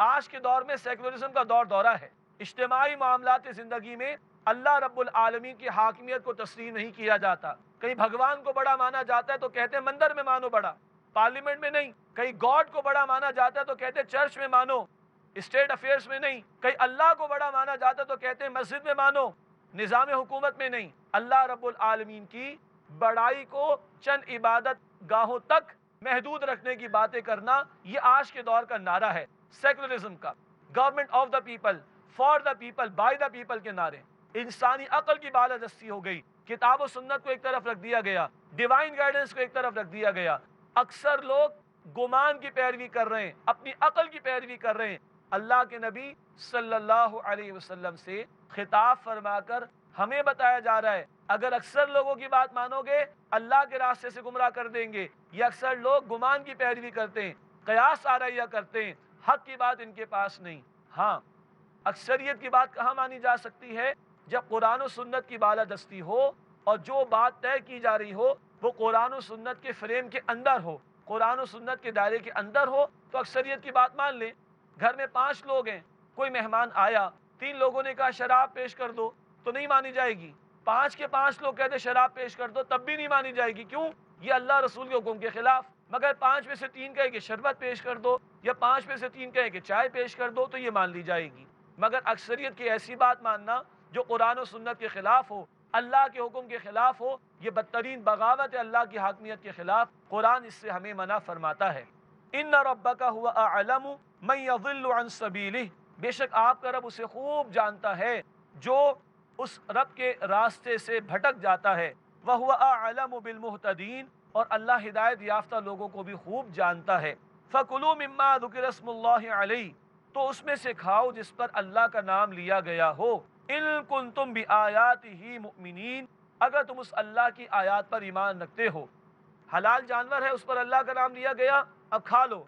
آج کے دور میں سیکولرزم کا دورہ ہے، اجتماعی معاملات زندگی میں اللہ رب العالمین کی حاکمیت کو تسلیم نہیں کیا جاتا۔ کہیں بھگوان کو بڑا مانا جاتا ہے تو کہتے ہیں مندر میں مانو بڑا، پارلیمنٹ میں نہیں۔ کہیں گاڈ کو بڑا مانا جاتا ہے تو کہتے ہیں چرچ میں مانو، اسٹیٹ افیئرز میں نہیں۔ کہیں اللہ کو بڑا مانا جاتا ہے تو کہتے ہیں مسجد میں مانو، نظام حکومت میں نہیں۔ اللہ رب العالمین کی بڑائی کو چند عبادت گاہوں تک محدود رکھنے کی باتیں کرنا، یہ آج کے دور کا نعرہ ہے سیکولرزم کا۔ Government of the people, for the people, by the people کے نعرے۔ انسانی عقل کی بالادستی ہو گئی، کتاب و سنت کو ایک طرف رکھ دیا گیا، ڈیوائن گائیڈنس کو ایک طرف رکھ دیا گیا۔ اکثر لوگ گمان کی پیروی کر رہے ہیں، اپنی عقل کی پیروی کر رہے ہیں۔ اللہ کے نبی صلی اللہ علیہ وسلم سے خطاب فرما کر ہمیں بتایا جا رہا ہے اگر اکثر لوگوں کی بات مانو گے اللہ کے راستے سے گمراہ کر دیں گے۔ یہ اکثر لوگ گمان کی پیروی کرتے ہیں، قیاس آرائیہ کرتے ہیں، حق کی بات ان کے پاس نہیں۔ ہاں، اکثریت کی بات کہاں مانی جا سکتی ہے؟ جب قرآن و سنت کی بالادستی ہو اور جو بات طے کی جا رہی ہو وہ قرآن و سنت کے فریم کے اندر ہو، قرآن و سنت کے دائرے کے اندر ہو تو اکثریت کی بات مان لیں۔ گھر میں 5 لوگ ہیں، کوئی مہمان آیا، 3 لوگوں نے کہا شراب پیش کر دو تو نہیں مانی جائے گی۔ 5 کے 5 لوگ کہتے شراب پیش کر دو تب بھی نہیں مانی جائے گی۔ کیوں؟ یہ اللہ رسول کے حکم کے خلاف۔ مگر 5 میں سے 3 کہے کہ شربت پیش کر دو یا 5 میں سے 3 کہے کہ چائے پیش کر دو تو یہ مان لی جائے گی۔ مگر اکثریت کی ایسی بات ماننا جو قرآن و سنت کے خلاف ہو، اللہ کے حکم کے خلاف ہو، یہ بدترین بغاوت ہے اللہ کی حاکمیت کے خلاف۔ قرآن اس سے ہمیں منع فرماتا ہے۔ ان ربک هو اعلم من یضل عن سبیلہ، بے شک آپ کا رب اسے خوب جانتا ہے جو اس رب کے راستے سے بھٹک جاتا ہے۔ وہو اعلم بالمہتدین، اور اللہ ہدایت یافتہ لوگوں کو بھی خوب جانتا ہے۔ فکلوا مما ذکر اسم اللہ علیہ، تو اس میں سے کھاؤ جس پر اللہ کا نام لیا گیا ہو۔ ان کنتم بآیاتہ مؤمنین، اگر تم اس اللہ کی آیات پر ایمان رکھتے ہو۔ حلال جانور ہے، اس پر اللہ کا نام لیا گیا، اب کھا لو۔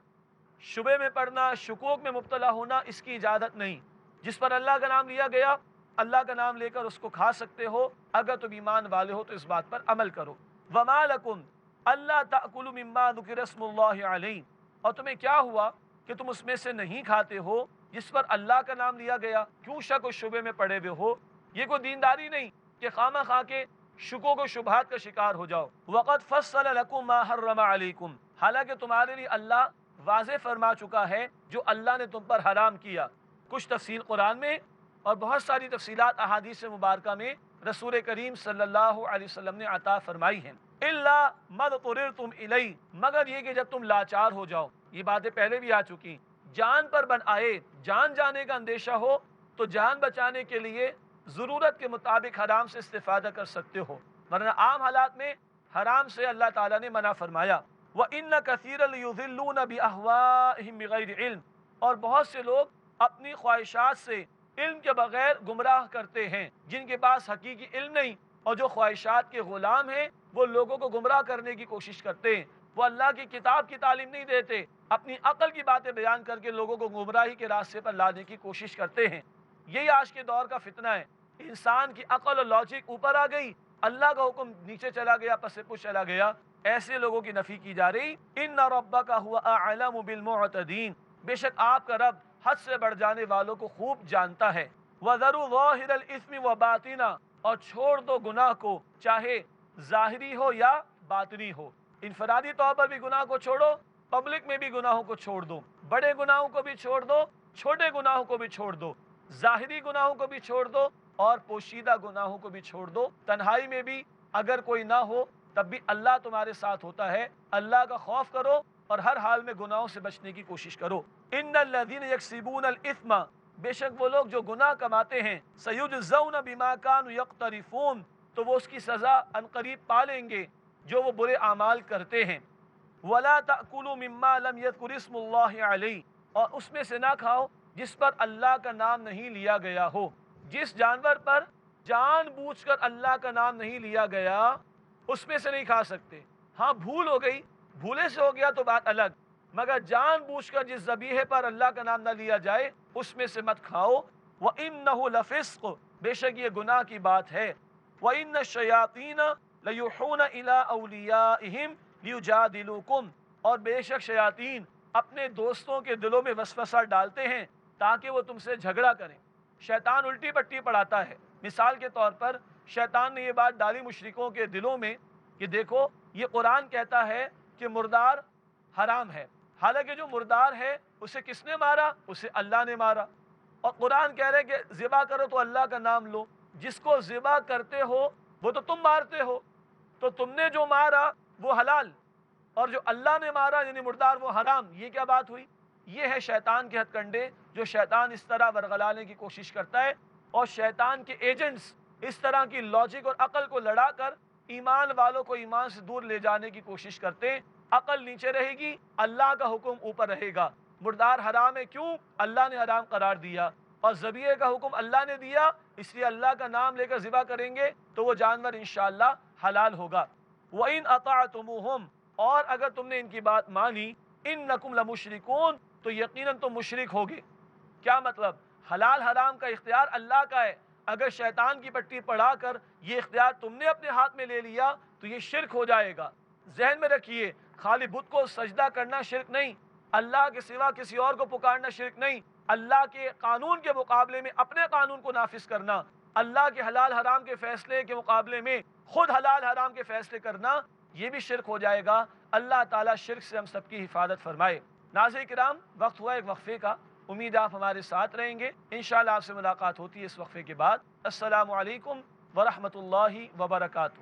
شبے میں پڑنا، شکوک میں مبتلا ہونا، اس کی اجازت نہیں۔ جس پر اللہ کا نام لیا گیا، اللہ کا نام لے کر اس کو کھا سکتے ہو۔ اگر تم ایمان والے ہو تو اس بات پر عمل کرو۔ وما لکم الا تأکلوا مما ذکر اسم اللہ علیہ، اور تمہیں کیا ہوا کہ تم اس میں سے نہیں کھاتے ہو جس پر اللہ کا نام لیا گیا؟ کیوں شک و شبے میں پڑے ہوئے ہو؟ یہ کوئی دینداری نہیں کہ خامہ خواہ کے شکوک و شبہات کا شکار ہو جاؤ۔ وقد فصل لکم ما حرم علیکم، حالانکہ تمہارے لیے اللہ واضح فرما چکا ہے جو اللہ نے تم پر حرام کیا۔ کچھ تفصیل قرآن میں اور بہت ساری تفصیلات احادیث مبارکہ میں رسول کریم صلی اللہ علیہ وسلم نے عطا فرمائی ہیں۔ الا ما اضطررتم الیہ، مگر یہ کہ جب تم لاچار ہو جاؤ۔ یہ باتیں پہلے بھی آ چکی۔ جان پر بن آئے، جان جانے کا اندیشہ ہو تو جان بچانے کے لیے ضرورت کے مطابق حرام سے استفادہ کر سکتے ہو، ورنہ عام حالات میں حرام سے اللہ تعالیٰ نے منع فرمایا۔ وَإِنَّ كَثِيرًا لَيُضِلُّونَ بِأَهْوَائِهِمْ بِغَيْرِ علم، اور بہت سے لوگ اپنی خواہشات سے علم کے بغیر گمراہ کرتے ہیں، جن کے پاس حقیقی علم نہیں اور جو خواہشات کے غلام ہیں وہ لوگوں کو گمراہ کرنے کی کوشش کرتے ہیں۔ وہ اللہ کی کتاب کی تعلیم نہیں دیتے، اپنی عقل کی باتیں بیان کر کے لوگوں کو گمراہی کے راستے پر لانے کی کوشش کرتے ہیں۔ یہی آج کے دور کا فتنہ ہے۔ انسان کی عقل اور لاجک اوپر آ گئی، اللہ کا حکم نیچے چلا گیا، پس پش چلا گیا۔ ایسے لوگوں کی نفی کی جا رہی۔ ان ربک هو اعلم بالمعتدین، بے شک آپ کا رب حد سے بڑھ جانے والوں کو خوب جانتا ہے۔ وذروا ظاہر الاثم وباطنہ، اور چھوڑ دو گناہ کو چاہے ظاہری ہو یا باطنی ہو۔ انفرادی طور پر بھی گناہ کو چھوڑو، پبلک میں بھی گناہوں کو چھوڑ دو، بڑے گناہوں کو بھی چھوڑ دو، چھوٹے گناہوں کو بھی چھوڑ دو، ظاہری گناہوں کو بھی چھوڑ دو اور پوشیدہ گناہوں کو بھی چھوڑ دو۔ تنہائی میں بھی اگر کوئی نہ ہو تب بھی اللہ تمہارے ساتھ ہوتا ہے۔ اللہ کا خوف کرو اور ہر حال میں گناہوں سے بچنے کی کوشش کرو۔ ان الذین یکسبون الاثم، بے شک وہ لوگ جو گناہ کماتے ہیں، سیجزون بما کانوا یقترفون، تو وہ اس کی سزا عنقریب پا لیں گے جو وہ برے اعمال کرتے ہیں۔ ولا تأکلوا مما لم یذکر اسم اللہ علیہ، اور اس میں سے نہ کھاؤ جس پر اللہ کا نام نہیں لیا گیا ہو۔ جس جانور پر جان بوجھ کر اللہ کا نام نہیں لیا گیا اس میں سے نہیں کھا سکتے۔ ہاں بھول ہو گئی، بھولے سے ہو گیا تو بات الگ، مگر جان بوجھ کر جس ذبیحے پر اللہ کا نام نہ لیا جائے اس میں سے مت کھاؤ۔ وَإِنَّهُ لَفِسْقٌ، بے شک یہ گناہ کی بات ہے۔ وَإِنَّ الشَّيَاطِينَ لَيُوحُونَ إِلَىٰ أَوْلِيَائِهِمْ لِيُجَادِلُوكُمْ، اور بے شک شیاطین اپنے دوستوں کے دلوں میں وسوسہ ڈالتے ہیں تاکہ وہ تم سے جھگڑا کریں۔ شیطان الٹی پٹی پڑھاتا ہے۔ مثال کے طور پر شیطان نے یہ بات ڈالی مشرکوں کے دلوں میں کہ دیکھو یہ قرآن کہتا ہے کہ مردار حرام ہے، حالانکہ جو مردار ہے اسے کس نے مارا؟ اسے اللہ نے مارا۔ اور قرآن کہہ رہے کہ ذبح کرو تو اللہ کا نام لو، جس کو ذبح کرتے ہو وہ تو تم مارتے ہو، تو تم نے جو مارا وہ حلال اور جو اللہ نے مارا یعنی مردار وہ حرام۔ یہ کیا بات ہوئی؟ یہ ہے شیطان کے ہتھ کنڈے جو شیطان اس طرح ورغلانے کی کوشش کرتا ہے، اور شیطان کے ایجنٹس اس طرح کی لاجک اور عقل کو لڑا کر ایمان والوں کو ایمان سے دور لے جانے کی کوشش کرتے ہیں۔ عقل نیچے رہے گی، اللہ کا حکم اوپر رہے گا۔ مردار حرام ہے، کیوں؟ اللہ نے حرام قرار دیا، اور ذبیحے کا حکم اللہ نے دیا، اس لیے اللہ کا نام لے کر ذبح کریں گے تو وہ جانور انشاءاللہ حلال ہوگا۔ وَإِنْ أَطَعْتُمُوهُمْ، اور اگر تم نے ان کی بات مانی، إِنَّكُمْ لَمُشْرِكُونَ، تو یقیناً تم مشرک ہوگے۔ کیا مطلب؟ حلال حرام کا اختیار اللہ کا ہے، اگر شیطان کی پٹی پڑھا کر یہ اختیار تم نے اپنے ہاتھ میں لے لیا تو یہ شرک ہو جائے گا۔ ذہن میں رکھیے، خالی بت کو سجدہ کرنا شرک نہیں، اللہ کے سوا کسی اور کو پکارنا شرک نہیں، اللہ کے قانون کے مقابلے میں اپنے قانون کو نافذ کرنا، اللہ کے حلال حرام کے فیصلے کے مقابلے میں خود حلال حرام کے فیصلے کرنا، یہ بھی شرک ہو جائے گا۔ اللہ تعالیٰ شرک سے ہم سب کی حفاظت فرمائے۔ ناظرین کرام، وقت ہوا ایک وقفے کا، امید آپ ہمارے ساتھ رہیں گے، انشاءاللہ آپ سے ملاقات ہوتی ہے اس وقفے کے بعد۔ السلام علیکم ورحمۃ اللہ وبرکاتہ۔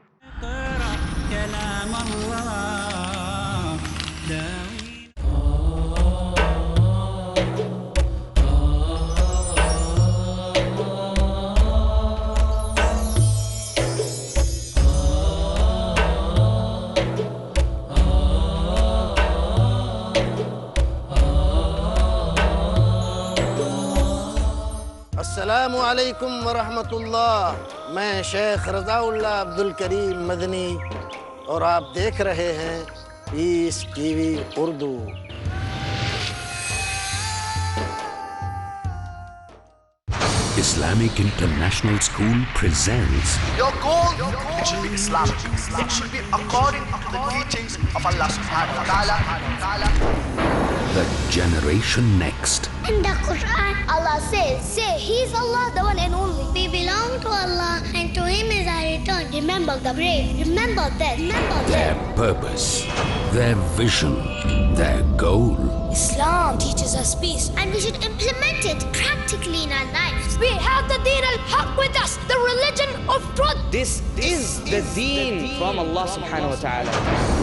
كلام الله داوي السلام علیکم ورحمۃ اللہ، میں شیخ رضا اللہ عبد الکریم مدنی اور آپ دیکھ رہے ہیں Peace T V Urdu. Islamic International School presents Your goal, it should be Islamic. It should be according to the teachings of Allah subhanahu wa ta'ala. The Generation Next. In the Quran, Allah says, say, He's Allah, the one and only. We belong to Allah, and to Him is our return. Remember the brave. Remember that. Remember Their that. purpose, their vision, their goal. Islam teaches us peace, and we should implement it practically in our lives. We have the Deen al-Haq with us, the religion of truth. This is the deen from Allah subhanahu wa ta'ala.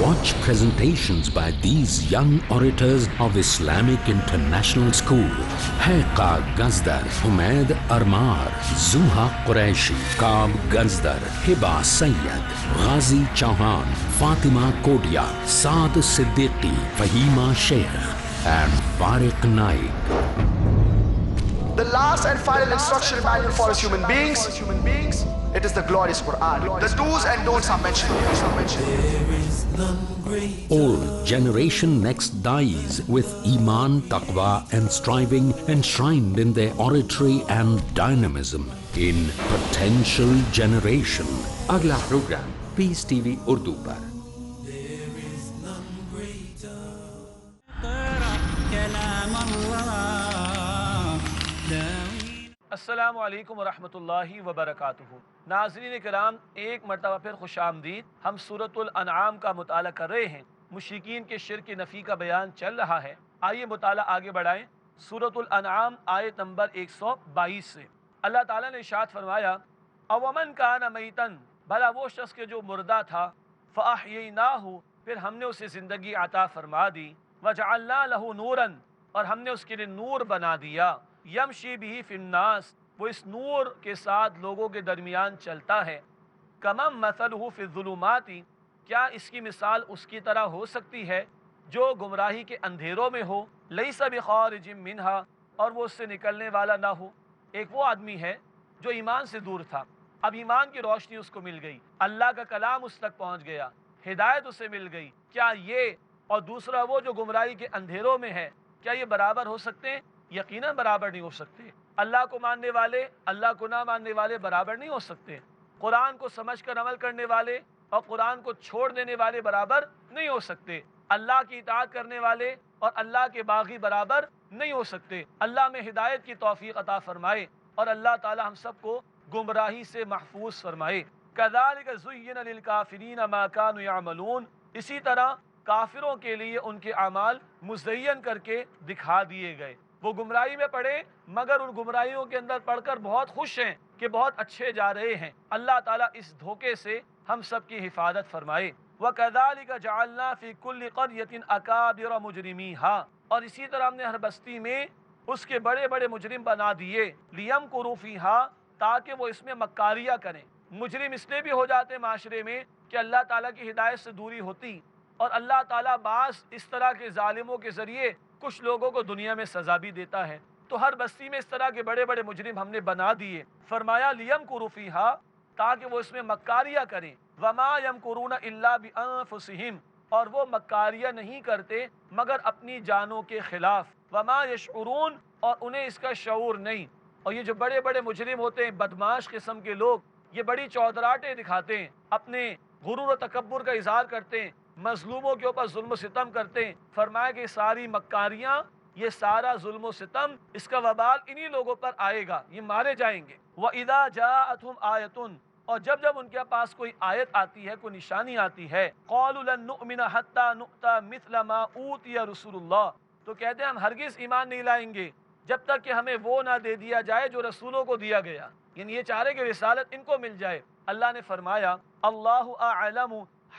Watch presentations by these young orators of Islamic International School. Haiqa Gazdar, Humaid Armar, Zuha Qureshi, Kaab Gazdar, Hiba Sayyad, Ghazi Chauhan, Fatima Kodia, Saad Siddiqui, Fahima Sheikh, and Fariq Naik. The last and final instruction manual for us human beings, it is the glorious Quran. The do's and don'ts are mentioned here. All Generation Next Dais with Iman, Taqwa and striving enshrined in their oratory and dynamism in Potential Generation. اگلا programme پیس T V Urdu پر۔ كلام الله داوي السلام علیکم ورحمۃ اللہ وبرکاتہ۔ ناظرین کرام، ایک مرتبہ پھر خوش آمدید۔ ہم سورۃ الانعام کا مطالعہ کر رہے ہیں، مشرکین کے شرک نفی کا بیان چل رہا ہے۔ آئیے مطالعہ آگے بڑھائیں۔ سورۃ الانعام آیت نمبر 122 سے اللہ تعالیٰ نے ارشاد فرمایا، اومن کان میتن، بھلا وہ شخص کے جو مردہ تھا، فاحییناہ، پھر ہم نے اسے زندگی عطا فرما دی، وجعلنا لہ نورا، اور ہم نے اس کے لیے نور بنا دیا، یمشی بہ فی الناس، وہ اس نور کے ساتھ لوگوں کے درمیان چلتا ہے، کمم مثلہ فی الظلمات، کیا اس کی مثال اس کی طرح ہو سکتی ہے جو گمراہی کے اندھیروں میں ہو، لیس بخارج منہا، اور وہ اس سے نکلنے والا نہ ہو۔ ایک وہ آدمی ہے جو ایمان سے دور تھا، اب ایمان کی روشنی اس کو مل گئی، اللہ کا کلام اس تک پہنچ گیا، ہدایت اسے مل گئی۔ کیا یہ اور دوسرا وہ جو گمراہی کے اندھیروں میں ہے، کیا یہ برابر ہو سکتے ہیں؟ یقیناً برابر نہیں ہو سکتے۔ اللہ کو ماننے والے، اللہ کو نہ ماننے والے برابر نہیں ہو سکتے۔ قرآن کو سمجھ کر عمل کرنے والے اور قرآن کو چھوڑ دینے والے برابر نہیں ہو سکتے۔ اللہ کی اطاعت کرنے والے اور اللہ کے باغی برابر نہیں ہو سکتے۔ اللہ میں ہدایت کی توفیق عطا فرمائے اور اللہ تعالی ہم سب کو گمراہی سے محفوظ فرمائے۔ کذالک زین للکافرین ما کانوا یعملون، اسی طرح کافروں کے لیے ان کے اعمال مزین کر کے دکھا دیے گئے۔ وہ گمراہی میں پڑے مگر ان گمراہیوں کے اندر پڑھ کر بہت خوش ہیں کہ بہت اچھے جا رہے ہیں۔ اللہ تعالیٰ اس دھوکے سے ہم سب کی حفاظت فرمائے۔ وَكَذَلِكَ جَعَلْنَا فِي كُلِّ قَرْيَةٍ أَكَابِرَ مُجْرِمِيهَا، اور اسی طرح ہم نے ہر بستی میں اس کے بڑے بڑے مجرم بنا دیے، لِيَمْكُرُوا فِيهَا، تاکہ وہ اس میں مکاریاں کریں۔ مجرم اس لیے بھی ہو جاتے معاشرے میں کہ اللہ تعالیٰ کی ہدایت سے دوری ہوتی، اور اللہ تعالیٰ بعض اس طرح کے ظالموں کے ذریعے کچھ لوگوں کو دنیا میں سزا بھی دیتا ہے۔ تو ہر بستی میں اس طرح کے بڑے بڑے مجرم ہم نے بنا دیے۔ فرمایا لِيَمْكُرُوا فِيهَا، تاکہ وہ اس میں مکاریاں کریں۔ وَمَا يَمْكُرُونَ إِلَّا بِأَنفُسِهِمْ، اور وہ مکاریاں نہیں کرتے مگر اپنی جانوں کے خلاف۔ وَمَا يَشْعُرُونَ، اور انہیں اس کا شعور نہیں۔ اور یہ جو بڑے بڑے مجرم ہوتے ہیں، بدمعاش قسم کے لوگ، یہ بڑی چودراہٹیں دکھاتے ہیں، اپنے غرور و تکبر کا اظہار کرتے ہیں، مظلوموں کے اوپر ظلم و ستم کرتے ہیں۔ فرمایا کہ ساری مکاریاں، یہ سارا ظلم و ستم، اس کا وبال انہی لوگوں پر آئے گا، یہ مارے جائیں گے۔ وَإِذَا جَاءَتْهُمْ آیَةٌ، اور جب ان کے پاس کوئی آیت آتی ہے، کوئی نشانی آتی ہے، قَالُوا لَن نُؤْمِنَ حَتَّى نُؤْتَى مِثْلَ مَا أُوتِيَ رُسُلُ اللَّهِ، تو کہتے ہیں ہم ہرگز ایمان نہیں لائیں گے جب تک کہ ہمیں وہ نہ دے دیا جائے جو رسولوں کو دیا گیا، یعنی یہ چاہ رہے کہ رسالت ان کو مل جائے۔ اللہ نے فرمایا اللہ اعلم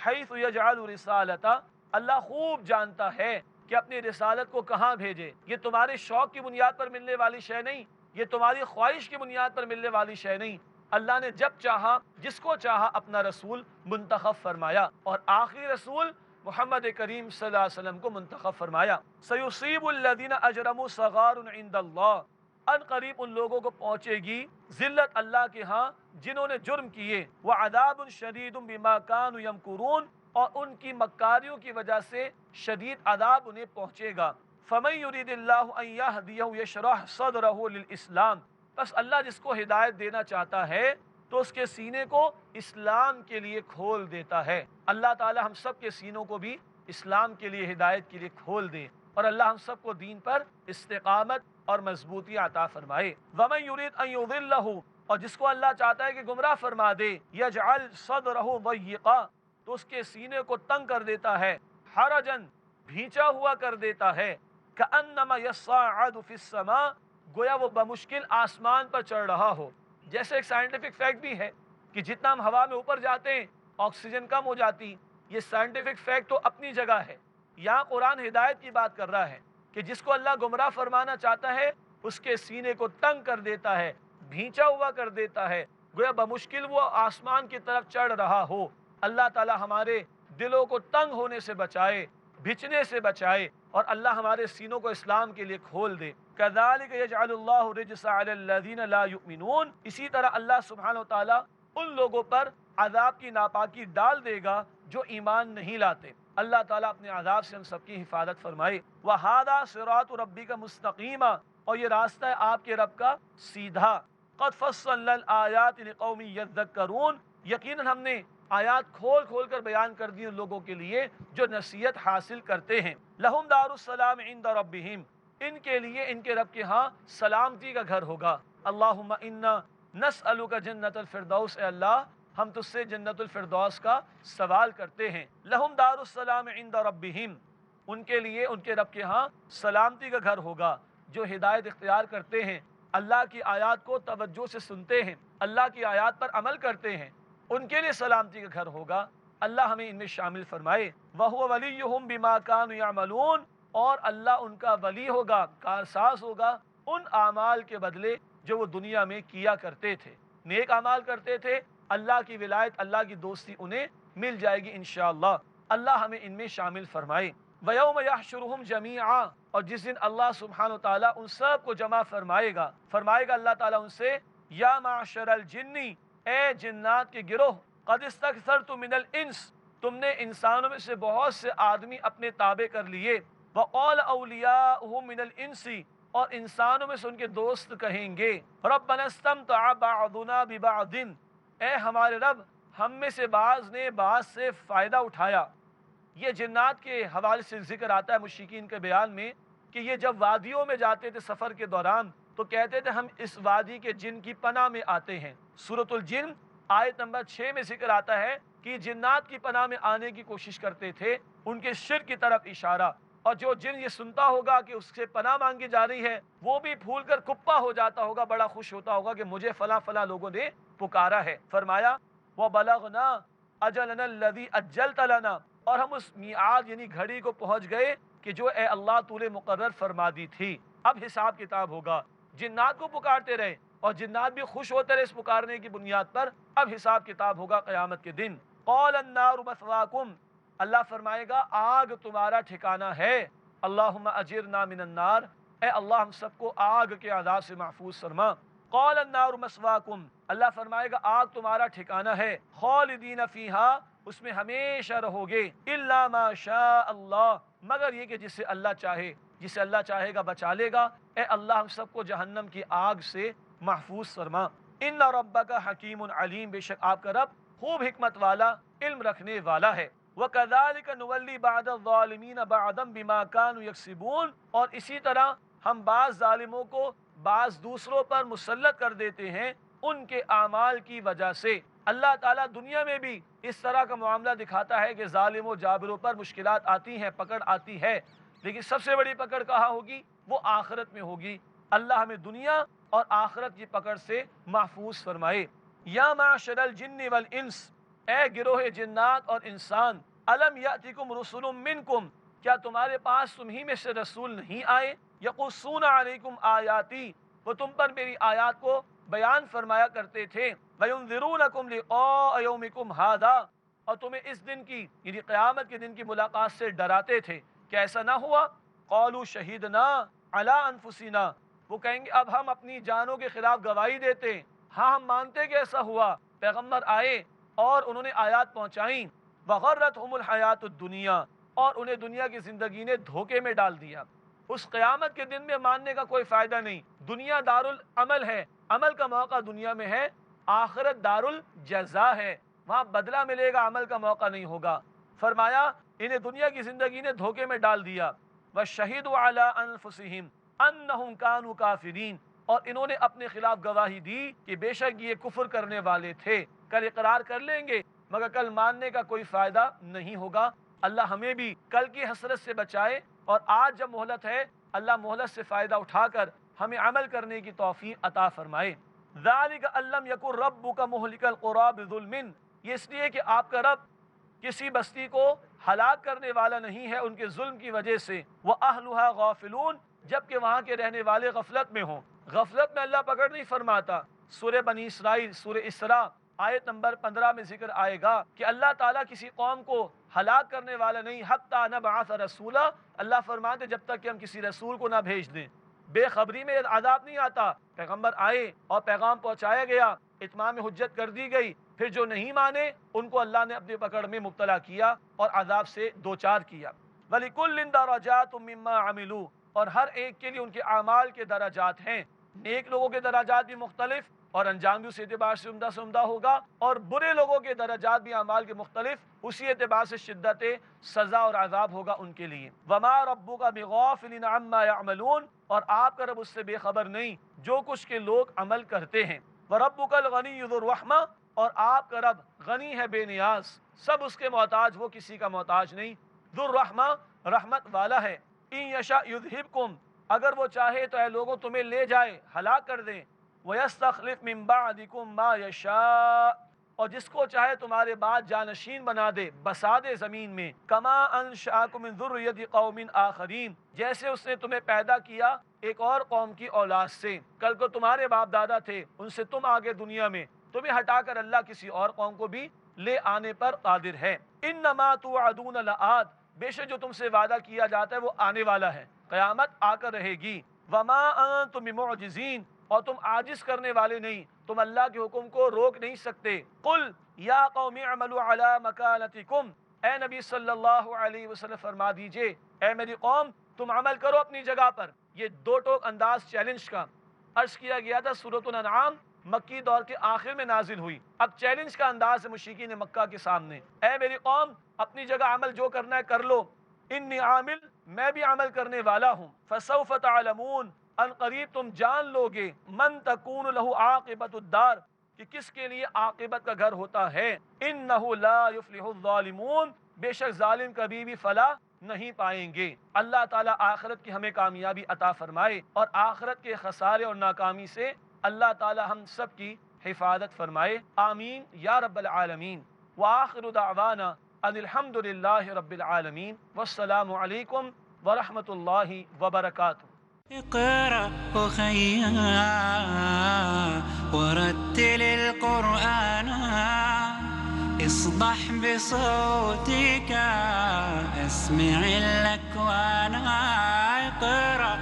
حیث یجعل رسالتہ، اللہ خوب جانتا ہے کہ اپنی رسالت کو کہاں بھیجے۔ یہ تمہارے شوق کی بنیاد پر ملنے والی شے نہیں، یہ تمہاری خواہش کی بنیاد پر ملنے والی شے نہیں۔ اللہ نے جب چاہا، جس کو چاہا اپنا رسول منتخب فرمایا، اور آخری رسول محمد کریم صلی اللہ علیہ وسلم کو منتخب فرمایا۔ سیصیب الذین اجرموا صغار عند اللہ، ان قریب ان لوگوں کو پہنچے گی ذلت اللہ کے ہاں جنہوں نے جرم کیے، وعذاب شدید بما کانوا یمکرون، اور ان کی مکاریوں کی وجہ سے شدید عذاب انہیں پہنچے گا۔ فمن یرید اللہ ان یہدیہ یشرح صدرہ للاسلام، بس اللہ جس کو ہدایت دینا چاہتا ہے تو اس کے سینے کو اسلام کے لیے کھول دیتا ہے۔ اللہ تعالی ہم سب کے سینوں کو بھی اسلام کے لیے، ہدایت کے لیے کھول دے، اور اللہ ہم سب کو دین پر استقامت اور مضبوطی عطا فرمائے۔ وَمَن يُرِيدْ أَن يُضِلَّهُ، اور جس کو اللہ چاہتا ہے کہ گمراہ فرما دے، يَجْعَلْ صَدْرَهُ ضَيِّقًا، تو اس کے سینے کو تنگ کر دیتا ہے، حرجن، بھینچا ہوا کر دیتا ہے، كَأَنَّمَا يَصَّعَّدُ فِي السَّمَاءِ، گویا وہ بمشکل آسمان پر چڑھ رہا ہو۔ جیسے ایک سائنٹیفک فیکٹ بھی ہے کہ جتنا ہم ہوا میں اوپر جاتے ہیں آکسیجن کم ہو جاتی، یہ سائنٹیفک فیکٹ تو اپنی جگہ ہے۔ یہاں قرآن ہدایت کی بات کر رہا ہے کہ جس کو اللہ گمراہ فرمانا چاہتا ہے اس کے سینے کو تنگ کر دیتا ہے، بھینچا ہوا کر دیتا ہے، گویا بمشکل وہ آسمان کی طرف چڑھ رہا ہو۔ اللہ تعالی ہمارے دلوں کو تنگ ہونے سے بچائے، بھچنے سے بچائے، اور اللہ ہمارے سینوں کو اسلام کے لیے کھول دے۔ كَذَلِكَ يَجْعَلُ اللَّهُ الرِّجْسَ عَلَى الَّذِينَ لَا يُؤْمِنُونَ، اسی طرح اللہ سبحانہ وتعالیٰ ان لوگوں پر عذاب کی ناپاکی ڈال دے گا جو ایمان نہیں لاتے۔ اللہ تعالیٰ اپنے عذاب سے ہم سب کی حفاظت فرمائے۔ وَهَذَا صِرَاطُ رَبِّكَ مُسْتَقِيمًا، اور یہ راستہ ہے آپ کے رب کا سیدھا۔ قَدْ فَصَّلْنَا الْآيَاتِ لِقَوْمٍ يَذَّكَّرُونَ، یقیناً ہم نے آیات کھول کھول کر بیان کر دی ان لوگوں کے لیے جو نصیحت حاصل کرتے ہیں۔ لَهُمْ دَارُ السَّلَامِ عِنْدَ رَبِّهِمْ، ان کے لیے ان کے رب کے ہاں سلامتی کا گھر ہوگا۔ اللہم انا نسألک جنت الفردوس، اے اللہ ہم تجھ سے جنت الفردوس کا سوال کرتے ہیں۔ لہم دار السلام عند ربہم، ان کے لیے ان کے رب کے ہاں سلامتی کا گھر ہوگا۔ جو ہدایت اختیار کرتے ہیں، اللہ کی آیات کو توجہ سے سنتے ہیں، اللہ کی آیات پر عمل کرتے ہیں، ان کے لیے سلامتی کا گھر ہوگا۔ اللہ ہمیں ان میں شامل فرمائے۔ وَهُوَ وَلِيُّهُمْ بِمَا كَانُوا يَعْمَلُونَ، اور اللہ ان کا ولی ہوگا، کارساز ہوگا ان اعمال کے بدلے جو وہ دنیا میں کیا کرتے تھے۔ نیک اعمال کرتے تھے، اللہ کی ولایت، اللہ کی دوستی انہیں مل جائے گی انشاءاللہ۔ اللہ ہمیں ان میں شامل فرمائے۔ وَيَوْمَ يَحْشُرُهُمْ جَمِيعًا، اور جس دن اللہ سبحانہ وتعالیٰ ان سب کو جمع فرمائے گا اللہ تعالیٰ ان سے، یا معشر الجن، اے جنات کے گروہ، قد استکثرتم من الانس، تم نے انسانوں میں سے بہت سے آدمی اپنے تابع کر لیے۔ وقال اولیاؤہم من الانس، اور انسانوں میں سے ان کے دوست کہیں گے، ربنا استمتع بعضنا ببعض، اے ہمارے رب ہم میں سے بعض نے بعض سے فائدہ اٹھایا، یہ جنات کے حوالے سے ذکر آتا ہے مشرکین کے بیان میں کہ یہ جب وادیوں میں جاتے تھے سفر کے دوران تو کہتے تھے ہم اس وادی کے جن کی پناہ میں آتے ہیں۔ سورۃ الجن آیت نمبر 6 میں ذکر آتا ہے کہ جنات کی پناہ میں آنے کی کوشش کرتے تھے، ان کے شرک کی طرف اشارہ۔ اور جو جن یہ سنتا ہوگا کہ اس سے پناہ مانگی جا رہی ہے وہ بھی پھول کر کپا ہو جاتا ہوگا، بڑا خوش ہوتا ہوگا کہ مجھے فلاں فلاں لوگوں نے پکارا ہے۔ فرمایا وَبَلَغْنَا أَجَلَنَا الَّذِي أَجَّلْتَ لَنَا، اور ہم اس میعاد یعنی گھڑی کو پہنچ گئے کہ جو اے اللہ تو نے مقرر فرما دی تھی۔ اب حساب کتاب ہوگا۔ جنات کو پکارتے رہے اور جنات بھی خوش ہوتے رہے اس پکارنے کی بنیاد پر، اب حساب کتاب ہوگا قیامت کے دن۔ قَالَ النَّارُ مَثْوَاكُمْ، اللہ فرمائے گا آگ تمہارا ٹھکانہ ہے۔ اللہم اجرنا من النار، اے اللہ ہم سب کو آگ کے عذاب سے محفوظ فرما۔ قَالَ النَّارُ مَثْوَاكُمْ، اللہ فرمائے گا آگ تمہارا ٹھکانہ ہے۔ خالدین فیہا، اس میں ہمیشہ رہو گے۔ الا ما شاء اللہ، مگر یہ کہ جسے اللہ چاہے، جسے اللہ چاہے گا بچا لے گا۔ اے اللہ ہم سب کو جہنم کی آگ سے محفوظ فرما۔ ان ربک حکیم علیم، بے شک آپ کا رب خوب حکمت والا، علم رکھنے والا ہے۔ وَكَذَلِكَ نُوَلِّي بَعْضَ الظَّالِمِينَ بَعْضًا بِمَا كَانُوا يَكْسِبُونَ، اور اسی طرح ہم بعض ظالموں کو بعض دوسروں پر مسلط کر دیتے ہیں ان کے اعمال کی وجہ سے۔ اللہ تعالیٰ دنیا میں بھی اس طرح کا معاملہ دکھاتا ہے کہ ظالم و جابروں پر مشکلات آتی ہیں، پکڑ آتی ہے، لیکن سب سے بڑی پکڑ کہاں ہوگی؟ وہ آخرت میں ہوگی۔ اللہ ہمیں دنیا اور آخرت کی پکڑ سے محفوظ فرمائے۔ یا معشر الجن والانس، اے گروہ جنات اور انسان، الم یاتکم رسل منکم، کیا تمہارے پاس تمہیں میں سے رسول نہیں آئے؟ یقصون علیکم آیاتی، وہ تم پر میری آیات کو بیان فرمایا کرتے تھے۔ وَيُنذِرُونَكُمْ لِقَاءَ يَوْمِكُمْ هَذَا، اور تمہیں اس دن کی یعنی قیامت کے دن کی ملاقات سے ڈراتے تھے۔ کیا ایسا نہ ہوا؟ قَالُوا شَهِدْنَا عَلَىٰ أَنفُسِنَا، وہ کہیں گے اب ہم اپنی جانوں کے خلاف گواہی دیتے، ہاں ہم مانتے کہ ایسا ہوا۔ پیغمبر آئے اور انہوں نے آیات پہنچائیں۔ وَغَرَّتْهُمُ الْحَيَاةُ الدُّنْيَا، اور انہیں دنیا کی زندگی نے دھوکے میں ڈال دیا۔ اس قیامت کے دن میں ماننے کا کوئی فائدہ نہیں۔ دنیا دار العمل ہے، عمل کا موقع دنیا میں ہے، آخرت دار الجزا ہے، وہاں بدلہ ملے گا، عمل کا موقع نہیں ہوگا۔ فرمایا انہیں دنیا کی زندگی نے دھوکے میں ڈال دیا۔ وَشَهِدُوا عَلَىٰ أَنفُسِهِمْ أَنَّهُمْ كَانُوا كَافِرِينَ، اور انہوں نے اپنے خلاف گواہی دی کہ بے شک یہ کفر کرنے والے تھے۔ کل اقرار کر لیں گے مگر کل ماننے کا کوئی فائدہ نہیں ہوگا۔ اللہ ہمیں بھی کل کی حسرت سے بچائے، اور آج جب مہلت ہے اللہ مہلت سے فائدہ اٹھا کر ہمیں عمل کرنے کی توفیق عطا فرمائے۔ ذَلِكَ أَن لَّمْ يَكُن رَّبُّكَ مُهْلِكَ الْقُرَىٰ بِظُلْمٍ، یہ اس لیے کہ آپ کا رب کسی بستی کو ہلاک کرنے والا نہیں ہے ان کے ظلم کی وجہ سے۔ وَأَهْلُهَا غَافِلُونَ، جبکہ وہاں کے رہنے والے غفلت میں ہوں۔ غفلت میں اللہ پکڑ نہیں فرماتا۔ سورہ بنی اسرائیل سورہ اسراء آیت نمبر 15 میں ذکر آئے گا کہ اللہ تعالیٰ کسی قوم کو ہلاک کرنے والا نہیں، حتیٰ نبعث رسولا، اللہ فرماتے جب تک کہ ہم کسی رسول کو نہ بھیج دیں۔ بے خبری میں عذاب نہیں آتا، پیغمبر آئے اور پیغام پہنچایا گیا، اتمام حجت کر دی گئی، پھر جو نہیں مانے ان کو اللہ نے اپنی پکڑ میں مبتلا کیا اور عذاب سے دوچار کیا۔ وَلِكُلٍّ دَرَجَاتٌ مِّمَّا عَمِلُوا، اور ہر ایک کے لیے ان کے اعمال کے درجات ہیں۔ نیک لوگوں کے درجات بھی مختلف اور انجام بھی اس اعتبار سے عمدہ سے عمدہ ہوگا، اور برے لوگوں کے درجات بھی اعمال کے مختلف، اسی اعتبار سے شدت سزا اور عذاب ہوگا ان کے لیے۔ وَمَا رَبُّكَ بِغَافِلٍ عَمَّا يَعْمَلُونَ، اور آپ کا رب اس سے بے خبر نہیں جو کچھ کے لوگ عمل کرتے ہیں۔ وَرَبُّكَ الْغَنِيُّ ذُو الرَّحْمَةِ، اور آپ کا رب غنی ہے، بے نیاز، سب اس کے محتاج، وہ کسی کا محتاج نہیں۔ ذو الرحمہ، رحمت والا ہے۔ إِن يَشَأْ يُذْهِبْكُمْ، اگر وہ چاہے تو اے لوگوں تمہیں لے جائے، ہلاک کر دیں۔ وَيَسْتَخْلِفْ مِن بَعْدِكُم مَّا يَشَاءُ، اور جس کو چاہے تمہارے بعد جانشین بنا دے، بسا دے زمین میں۔ كَمَا أَنشَأَكُم مِّن ذُرِّيَّةِ قَوْمٍ آخَرِينَ، جیسے اس نے تمہیں پیدا کیا ایک اور قوم کی اولاد سے۔ کل کو تمہارے باپ دادا تھے، ان سے تم آگے دنیا میں، تمہیں ہٹا کر اللہ کسی اور قوم کو بھی لے آنے پر قادر ہے۔ إِنَّمَا تُوعَدُونَ لَآتٍ، بے شک جو تم سے وعدہ کیا جاتا ہے وہ آنے والا ہے، قیامت آ کر رہے گی۔ وَمَا أَنتُم بِمُعْجِزِينَ، اور تم عاجز کرنے والے نہیں، تم اللہ کے حکم کو روک نہیں سکتے۔ قُلْ یا قوم اعملوا علی مکانتکم، اے نبی صلی اللہ علیہ وسلم فرما دیجئے اے میری قوم تم عمل کرو اپنی جگہ پر۔ یہ دو ٹوک انداز چیلنج کا عرض کیا گیا تھا سورۃ الانعام مکی دور کے آخر میں نازل ہوئی۔ اب چیلنج کا انداز ہے مشرکین مکہ کے سامنے، اے میری قوم اپنی جگہ عمل جو کرنا ہے کر لو، انی عامل میں بھی عمل کرنے والا ہوں، فسوف تعلمون ان قریب تم جان لوگے، من تکون لہ عاقبۃ الدار کہ کس کے لیے عاقبت کا گھر ہوتا ہے، انہ لا یفلح الظالمون بے شک ظالم کبھی بھی فلاح نہیں پائیں گے۔ اللہ تعالیٰ آخرت کی ہمیں کامیابی عطا فرمائے اور آخرت کے خسارے اور ناکامی سے اللہ تعالیٰ ہم سب کی حفاظت فرمائے، آمین یا رب العالمین۔ وآخر دعوانا ان الحمد للہ رب العالمین، والسلام علیکم ورحمۃ اللہ وبرکاتہ۔ اقرأ أخيا ورتل القرآن اصبح بصوتك اسمع الأكوان. اقرأ